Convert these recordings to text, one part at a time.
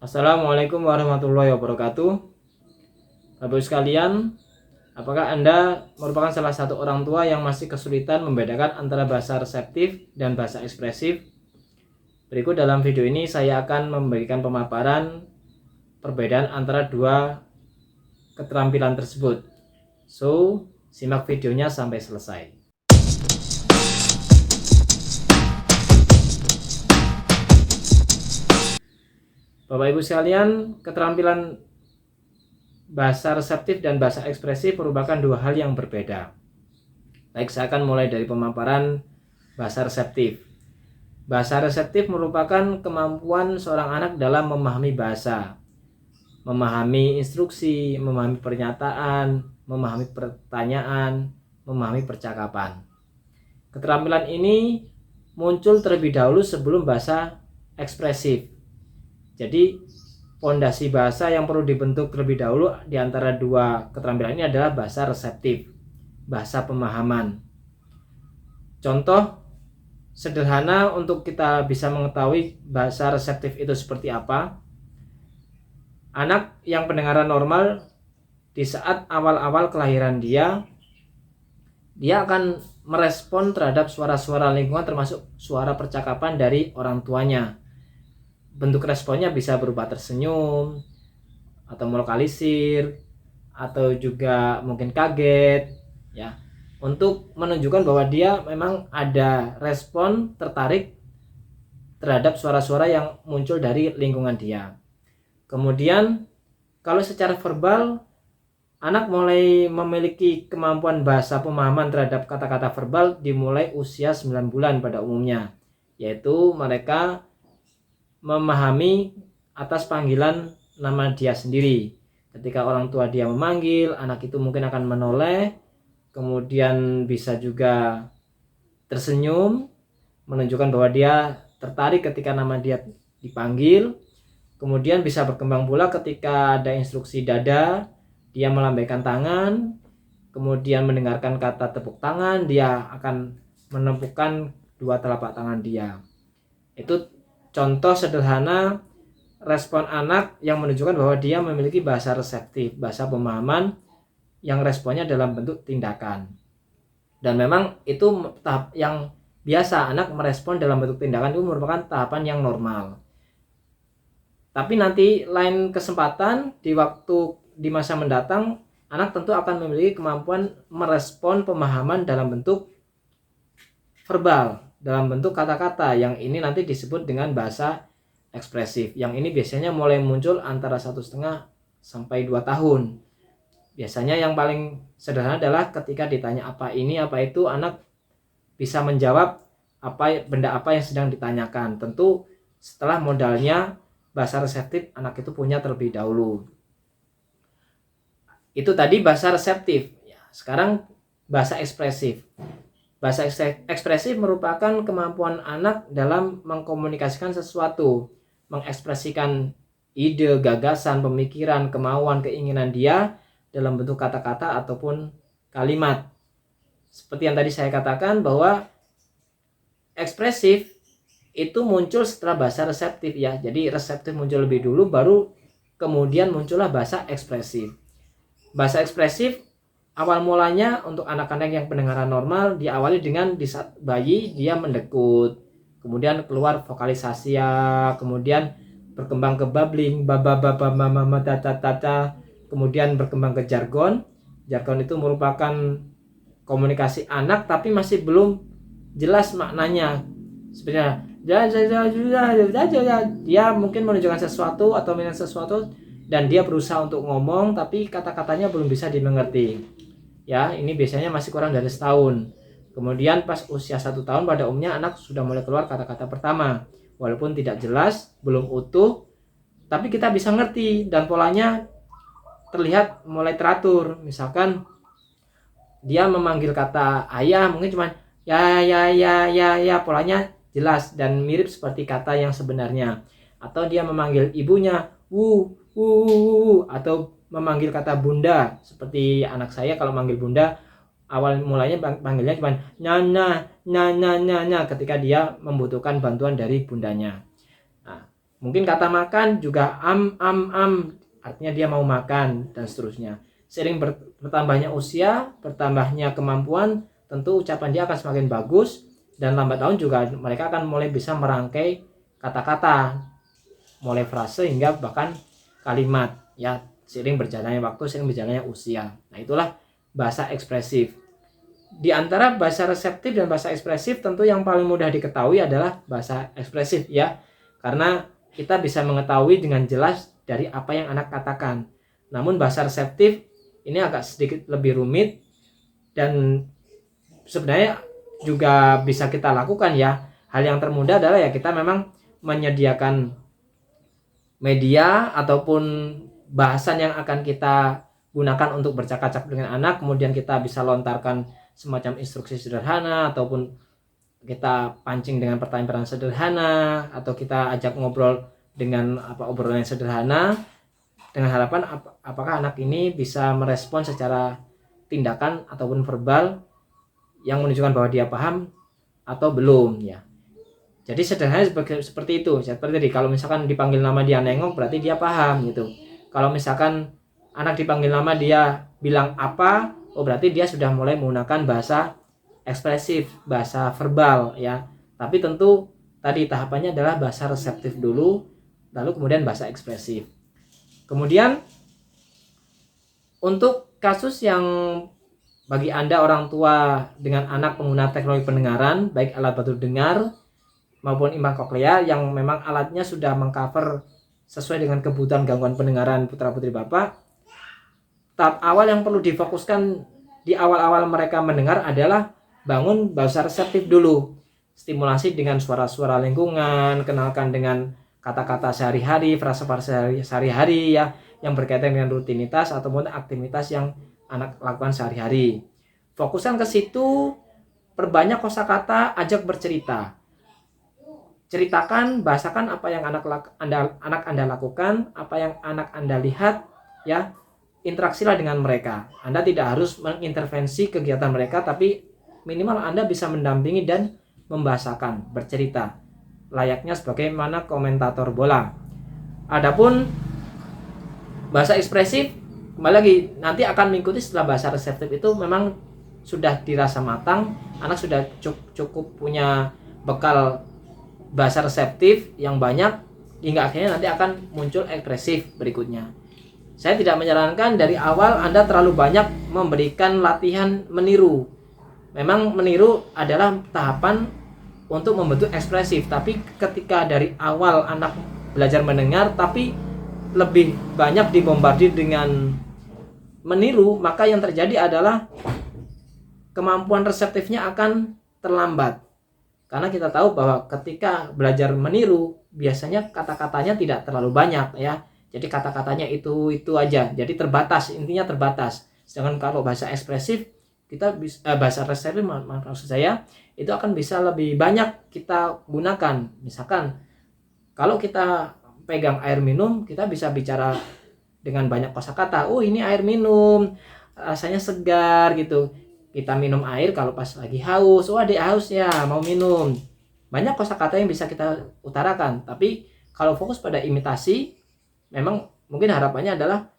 Assalamualaikum warahmatullahi wabarakatuh. Bapak Ibu sekalian, apakah Anda merupakan salah satu orang tua yang masih kesulitan membedakan antara bahasa reseptif dan bahasa ekspresif? Berikut dalam video ini saya akan memberikan pemaparan perbedaan antara dua keterampilan tersebut. So, simak videonya sampai selesai. Bapak Ibu sekalian, keterampilan bahasa reseptif dan bahasa ekspresif merupakan dua hal yang berbeda. Baik, saya akan mulai dari pemaparan bahasa reseptif. Bahasa reseptif merupakan kemampuan seorang anak dalam memahami bahasa, memahami instruksi, memahami pernyataan, memahami pertanyaan, memahami percakapan. Keterampilan ini muncul terlebih dahulu sebelum bahasa ekspresif. Jadi fondasi bahasa yang perlu dibentuk terlebih dahulu di antara dua keterampilan ini adalah bahasa reseptif, bahasa pemahaman. Contoh sederhana untuk kita bisa mengetahui bahasa reseptif itu seperti apa. Anak yang pendengaran normal, di saat awal-awal kelahiran dia akan merespon terhadap suara-suara lingkungan termasuk suara percakapan dari orang tuanya. Bentuk responnya bisa berupa tersenyum atau melokalisir atau juga mungkin kaget, ya, untuk menunjukkan bahwa dia memang ada respon tertarik terhadap suara-suara yang muncul dari lingkungan dia. Kemudian kalau secara verbal, anak mulai memiliki kemampuan bahasa pemahaman terhadap kata-kata verbal dimulai usia 9 bulan pada umumnya, yaitu mereka memahami atas panggilan nama dia sendiri. Ketika orang tua dia memanggil, anak itu mungkin akan menoleh, kemudian bisa juga tersenyum, menunjukkan bahwa dia tertarik ketika nama dia dipanggil. Kemudian bisa berkembang pula ketika ada instruksi dada, dia melambaikan tangan, kemudian mendengarkan kata tepuk tangan, dia akan menepukkan dua telapak tangan dia. Itu contoh sederhana respon anak yang menunjukkan bahwa dia memiliki bahasa reseptif, bahasa pemahaman yang responnya dalam bentuk tindakan. Dan memang itu tahap yang biasa, anak merespon dalam bentuk tindakan itu merupakan tahapan yang normal. Tapi nanti lain kesempatan di masa mendatang, anak tentu akan memiliki kemampuan merespon pemahaman dalam bentuk verbal, dalam bentuk kata-kata, yang ini nanti disebut dengan bahasa ekspresif. Yang ini biasanya mulai muncul antara 1,5 sampai 2 tahun. Biasanya yang paling sederhana adalah ketika ditanya apa ini, apa itu, anak bisa menjawab benda apa yang sedang ditanyakan. Tentu setelah modalnya bahasa reseptif anak itu punya terlebih dahulu. Itu tadi bahasa reseptif. Sekarang bahasa ekspresif. Bahasa ekspresif merupakan kemampuan anak dalam mengkomunikasikan sesuatu, mengekspresikan ide, gagasan, pemikiran, kemauan, keinginan dia dalam bentuk kata-kata ataupun kalimat. Seperti yang tadi saya katakan bahwa ekspresif itu muncul setelah bahasa reseptif, ya. Jadi reseptif muncul lebih dulu, baru kemudian muncullah bahasa ekspresif. Bahasa ekspresif awal mulanya untuk anak-anak yang pendengaran normal diawali dengan di saat bayi dia mendekut, kemudian keluar vokalisasi, kemudian berkembang ke babbling, baba baba mama tata tata, kemudian berkembang ke jargon. Jargon itu merupakan komunikasi anak tapi masih belum jelas maknanya. Sebenarnya dia mungkin menunjukkan sesuatu atau minat sesuatu dan dia berusaha untuk ngomong tapi kata-katanya belum bisa dimengerti. Ya, ini biasanya masih kurang dari setahun. Kemudian pas usia 1 tahun pada umumnya anak sudah mulai keluar kata-kata pertama, walaupun tidak jelas, belum utuh, tapi kita bisa ngerti dan polanya terlihat mulai teratur. Misalkan dia memanggil kata ayah, mungkin cuma ya, polanya jelas dan mirip seperti kata yang sebenarnya. Atau dia memanggil ibunya atau memanggil kata bunda, seperti anak saya kalau manggil bunda awal mulanya panggilnya cuma nana ketika dia membutuhkan bantuan dari bundanya. Nah, Mungkin kata makan juga artinya dia mau makan dan seterusnya. Seiring bertambahnya usia, bertambahnya kemampuan, tentu ucapan dia akan semakin bagus, dan lambat laun juga mereka akan mulai bisa merangkai kata-kata, mulai frase hingga bahkan kalimat ya, seiring berjalannya waktu, seiring berjalannya usia. Nah, itulah bahasa ekspresif. Di antara bahasa reseptif dan bahasa ekspresif, tentu yang paling mudah diketahui adalah bahasa ekspresif ya, karena kita bisa mengetahui dengan jelas dari apa yang anak katakan. Namun bahasa reseptif ini agak sedikit lebih rumit, dan sebenarnya juga bisa kita lakukan ya. Hal yang termudah adalah ya kita memang menyediakan media ataupun bahasan yang akan kita gunakan untuk bercakap-cakap dengan anak, kemudian kita bisa lontarkan semacam instruksi sederhana, ataupun kita pancing dengan pertanyaan-pertanyaan sederhana, atau kita ajak ngobrol dengan obrolan yang sederhana, dengan harapan apakah anak ini bisa merespon secara tindakan ataupun verbal yang menunjukkan bahwa dia paham atau belum ya. Jadi sederhana seperti itu. Seperti tadi, kalau misalkan dipanggil nama dia nengok, berarti dia paham gitu. Kalau misalkan anak dipanggil nama dia bilang apa, berarti dia sudah mulai menggunakan bahasa ekspresif, bahasa verbal ya. Tapi tentu tadi tahapannya adalah bahasa reseptif dulu, lalu kemudian bahasa ekspresif. Kemudian untuk kasus yang bagi Anda orang tua dengan anak pengguna teknologi pendengaran, baik alat bantu dengar maupun implan koklea yang memang alatnya sudah mengcover sesuai dengan kebutuhan gangguan pendengaran putra-putri Bapak, tahap awal yang perlu difokuskan di awal-awal mereka mendengar adalah bangun bahasa reseptif dulu. Stimulasi dengan suara-suara lingkungan, kenalkan dengan kata-kata sehari-hari, frase-frase sehari-hari ya, yang berkaitan dengan rutinitas ataupun aktivitas yang anak lakukan sehari-hari. Fokuskan ke situ, perbanyak kosakata, ajak bercerita. Ceritakan, bahasakan apa yang anak Anda lakukan, apa yang anak Anda lihat ya. Interaksilah dengan mereka. Anda tidak harus mengintervensi kegiatan mereka, tapi minimal Anda bisa mendampingi dan membahasakan, bercerita layaknya sebagaimana komentator bola. Adapun bahasa ekspresif, kembali lagi, nanti akan mengikuti setelah bahasa reseptif itu memang sudah dirasa matang, anak sudah cukup punya bekal bahasa reseptif yang banyak, hingga akhirnya nanti akan muncul ekspresif berikutnya. Saya tidak menyarankan dari awal Anda terlalu banyak memberikan latihan meniru. Memang meniru adalah tahapan untuk membentuk ekspresif, tapi ketika dari awal anak belajar mendengar tapi lebih banyak dibombardir dengan meniru, maka yang terjadi adalah kemampuan reseptifnya akan terlambat. Karena kita tahu bahwa ketika belajar meniru, biasanya kata-katanya tidak terlalu banyak ya. Jadi kata-katanya itu aja. Jadi terbatas, intinya terbatas. Sedangkan kalau bahasa ekspresif, kita bisa bahasa reseptif maksud saya, itu akan bisa lebih banyak kita gunakan. Misalkan kalau kita pegang air minum, kita bisa bicara dengan banyak kosakata. Oh, ini air minum, rasanya segar gitu. Kita minum air kalau pas lagi haus. Oh, adik haus ya, mau minum. Banyak kosakata yang bisa kita utarakan. Tapi kalau fokus pada imitasi, memang mungkin harapannya adalah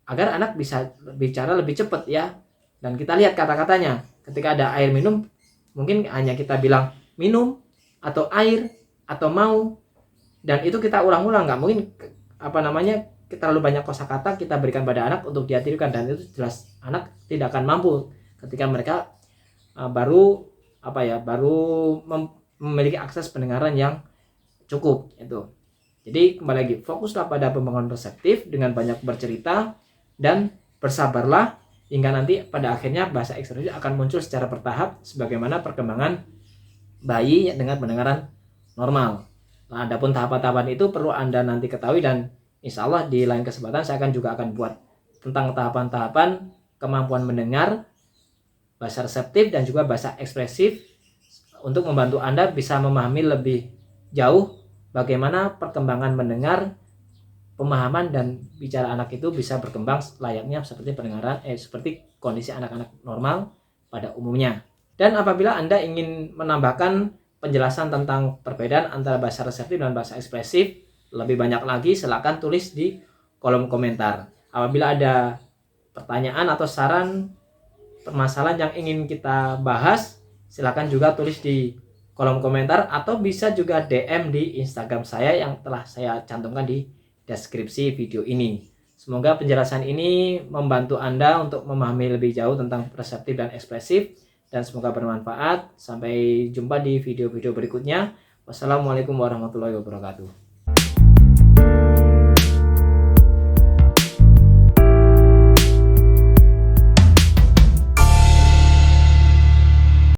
agar anak bisa bicara lebih cepat ya. Dan kita lihat kata-katanya. Ketika ada air minum, mungkin hanya kita bilang minum atau air atau mau, dan itu kita ulang-ulang. Nggak mungkin kita terlalu banyak kosakata kita berikan pada anak untuk dia tirukan, dan itu jelas anak tidak akan mampu ketika mereka baru memiliki akses pendengaran yang cukup itu. Jadi kembali lagi, fokuslah pada pembangunan reseptif dengan banyak bercerita dan bersabarlah hingga nanti pada akhirnya bahasa ekspresif akan muncul secara bertahap sebagaimana perkembangan bayi dengan pendengaran normal. Nah, adapun tahapan-tahapan itu perlu Anda nanti ketahui, dan insya Allah di lain kesempatan saya juga akan buat tentang tahapan-tahapan kemampuan mendengar, bahasa reseptif dan juga bahasa ekspresif untuk membantu Anda bisa memahami lebih jauh bagaimana perkembangan mendengar, pemahaman dan bicara anak itu bisa berkembang layaknya seperti seperti kondisi anak-anak normal pada umumnya. Dan apabila Anda ingin menambahkan penjelasan tentang perbedaan antara bahasa reseptif dan bahasa ekspresif, lebih banyak lagi, silakan tulis di kolom komentar. Apabila ada pertanyaan atau saran permasalahan yang ingin kita bahas, silakan juga tulis di kolom komentar atau bisa juga DM di Instagram saya yang telah saya cantumkan di deskripsi video ini. Semoga penjelasan ini membantu Anda untuk memahami lebih jauh tentang perseptif dan ekspresif, dan semoga bermanfaat. Sampai jumpa di video-video berikutnya. Wassalamualaikum warahmatullahi wabarakatuh.